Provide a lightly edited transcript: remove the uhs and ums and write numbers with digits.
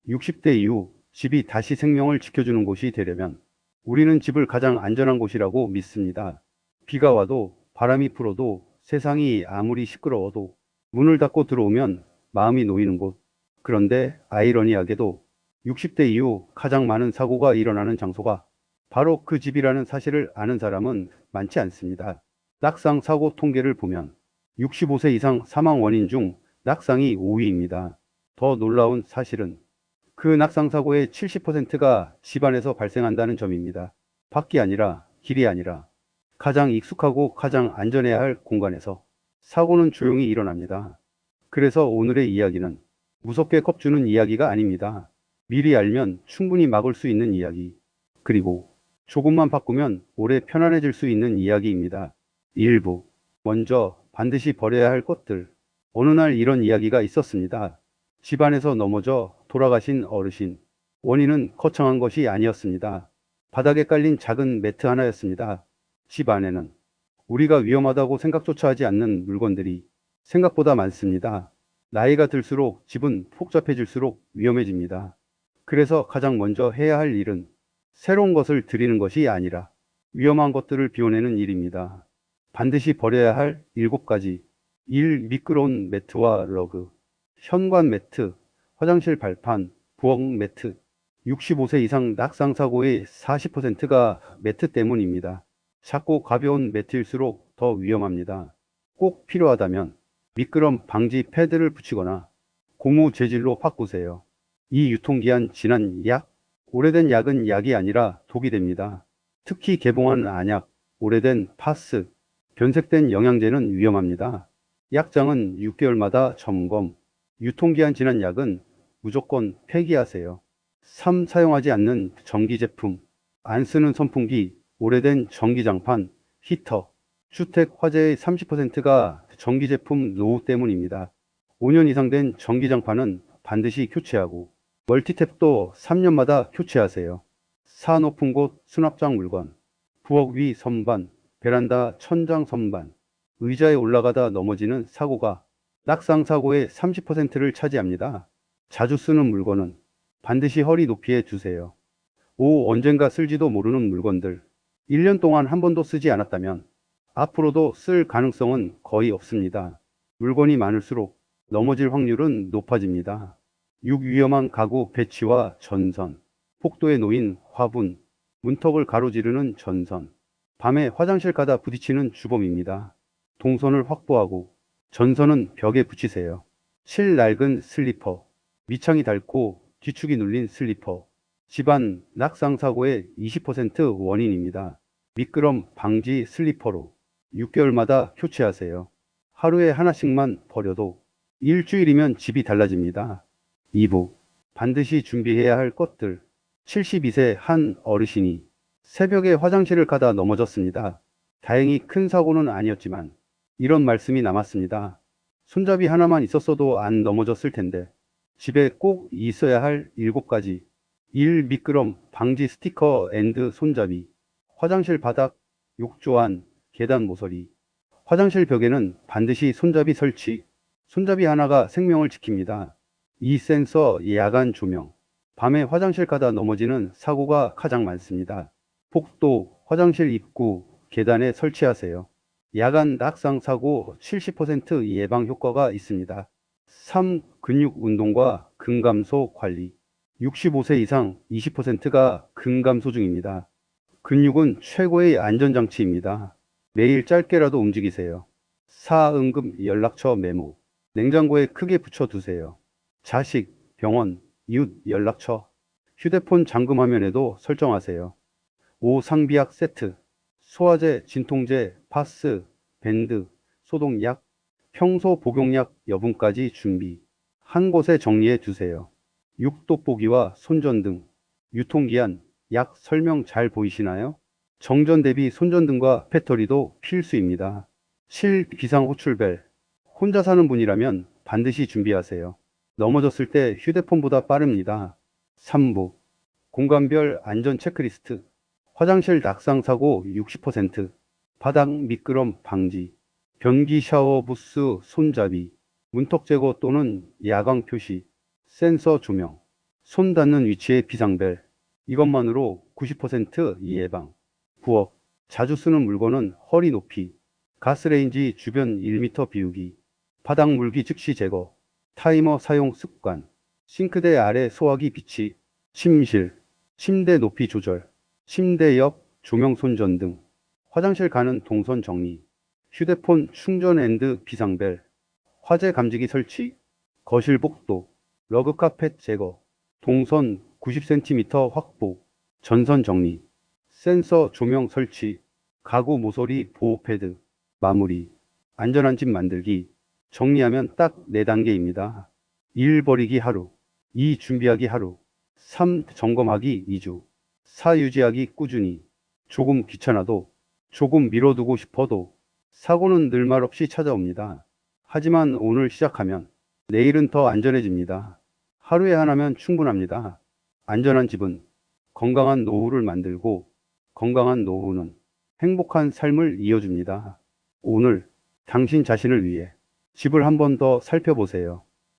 60대 이후 집이 다시 생명을 지켜주는 곳이 되려면 우리는 집을 가장 안전한 곳이라고 믿습니다. 비가 와도 바람이 불어도 세상이 아무리 시끄러워도 문을 닫고 들어오면 마음이 놓이는 곳. 그런데 아이러니하게도 60대 이후 가장 많은 사고가 일어나는 장소가 바로 그 집이라는 사실을 아는 사람은 많지 않습니다. 낙상 사고 통계를 보면 65세 이상 사망 원인 중 낙상이 5위입니다. 더 놀라운 사실은 그 낙상 사고의 70%가 집안에서 발생한다는 점입니다. 밖이 아니라 길이 아니라 가장 익숙하고 가장 안전해야 할 공간에서 사고는 조용히 일어납니다. 그래서 오늘의 이야기는 무섭게 겁주는 이야기가 아닙니다. 미리 알면 충분히 막을 수 있는 이야기. 그리고 조금만 바꾸면 오래 편안해질 수 있는 이야기입니다. 일부. 먼저 반드시 버려야 할 것들. 어느 날 이런 이야기가 있었습니다. 집안에서 넘어져 돌아가신 어르신. 원인은 거창한 것이 아니었습니다. 바닥에 깔린 작은 매트 하나였습니다. 집 안에는 우리가 위험하다고 생각조차 하지 않는 물건들이 생각보다 많습니다. 나이가 들수록 집은 복잡해질수록 위험해집니다. 그래서 가장 먼저 해야 할 일은 새로운 것을 들이는 것이 아니라 위험한 것들을 비워내는 일입니다. 반드시 버려야 할 7가지. 1. 미끄러운 매트와 러그. 현관 매트, 화장실 발판, 부엌 매트. 65세 이상 낙상 사고의 40%가 매트 때문입니다. 작고 가벼운 매트일수록 더 위험합니다. 꼭 필요하다면 미끄럼 방지 패드를 붙이거나 고무 재질로 바꾸세요. 이 유통기한 지난 약, 오래된 약은 약이 아니라 독이 됩니다. 특히 개봉한 안약, 오래된 파스, 변색된 영양제는 위험합니다. 약장은 6개월마다 점검, 유통기한 지난 약은 무조건 폐기하세요. 3. 사용하지 않는 전기 제품, 안 쓰는 선풍기, 오래된 전기장판, 히터. 주택 화재의 30%가 전기제품 노후 때문입니다. 5년 이상 된 전기장판은 반드시 교체하고 멀티탭도 3년마다 교체하세요. 4. 높은 곳 수납장 물건, 부엌 위 선반, 베란다 천장 선반, 의자에 올라가다 넘어지는 사고가 낙상 사고의 30%를 차지합니다. 자주 쓰는 물건은 반드시 허리 높이에 두세요. 5. 언젠가 쓸지도 모르는 물건들. 1년 동안 한 번도 쓰지 않았다면 앞으로도 쓸 가능성은 거의 없습니다. 물건이 많을수록 넘어질 확률은 높아집니다. 6. 위험한 가구 배치와 전선. 폭도에 놓인 화분, 문턱을 가로지르는 전선. 밤에 화장실 가다 부딪히는 주범입니다. 동선을 확보하고 전선은 벽에 붙이세요. 7. 낡은 슬리퍼. 밑창이 닳고 뒤축이 눌린 슬리퍼. 집안 낙상 사고의 20% 원인입니다. 미끄럼 방지 슬리퍼로 6개월마다 교체하세요. 하루에 하나씩만 버려도 일주일이면 집이 달라집니다. 2부. 반드시 준비해야 할 것들. 72세 한 어르신이 새벽에 화장실을 가다 넘어졌습니다. 다행히 큰 사고는 아니었지만 이런 말씀이 남았습니다. 손잡이 하나만 있었어도 안 넘어졌을 텐데. 집에 꼭 있어야 할 7가지. 1. 미끄럼 방지 스티커 앤드 손잡이. 화장실 바닥, 욕조 안, 계단 모서리. 화장실 벽에는 반드시 손잡이 설치. 손잡이 하나가 생명을 지킵니다. 2. 센서 야간 조명. 밤에 화장실 가다 넘어지는 사고가 가장 많습니다. 폭도, 화장실 입구, 계단에 설치하세요. 야간 낙상 사고 70% 예방 효과가 있습니다. 3. 근육 운동과 근감소 관리. 65세 이상 20%가 근감소 중입니다. 근육은 최고의 안전장치입니다. 매일 짧게라도 움직이세요. 4. 응급 연락처 메모. 냉장고에 크게 붙여두세요. 자식, 병원, 이웃 연락처. 휴대폰 잠금 화면에도 설정하세요. 5. 상비약 세트. 소화제, 진통제, 파스, 밴드, 소독약, 평소 복용약 여분까지 준비. 한 곳에 정리해 두세요. 6. 돋보기와 손전등. 유통기한, 약 설명 잘 보이시나요? 정전 대비 손전등과 배터리도 필수입니다. 7. 비상호출벨. 혼자 사는 분이라면 반드시 준비하세요. 넘어졌을 때 휴대폰보다 빠릅니다. 3부. 공간별 안전 체크리스트. 화장실 낙상 사고 60%, 바닥 미끄럼 방지, 변기 샤워 부스 손잡이, 문턱 제거 또는 야광 표시, 센서 조명, 손 닿는 위치의 비상벨. 이것만으로 90% 예방. 부엌. 자주 쓰는 물건은 허리 높이. 가스레인지 주변 1m 비우기. 바닥 물기 즉시 제거. 타이머 사용 습관. 싱크대 아래 소화기 비치. 침실. 침대 높이 조절. 침대 옆 조명 손전 등. 화장실 가는 동선 정리. 휴대폰 충전 앤드 비상벨. 화재 감지기 설치. 거실 복도. 러그 카펫 제거. 동선 90cm 확보. 전선 정리. 센서 조명 설치. 가구 모서리 보호 패드. 마무리. 안전한 집 만들기. 정리하면 딱 4단계입니다. 1. 버리기 하루. 2. 준비하기 하루. 3. 점검하기 2주. 4. 유지하기 꾸준히. 조금 귀찮아도, 조금 미뤄두고 싶어도 사고는 늘 말 없이 찾아옵니다. 하지만 오늘 시작하면 내일은 더 안전해집니다. 하루에 하나면 충분합니다. 안전한 집은 건강한 노후를 만들고, 건강한 노후는 행복한 삶을 이어줍니다. 오늘 당신 자신을 위해 집을 한 번 더 살펴보세요.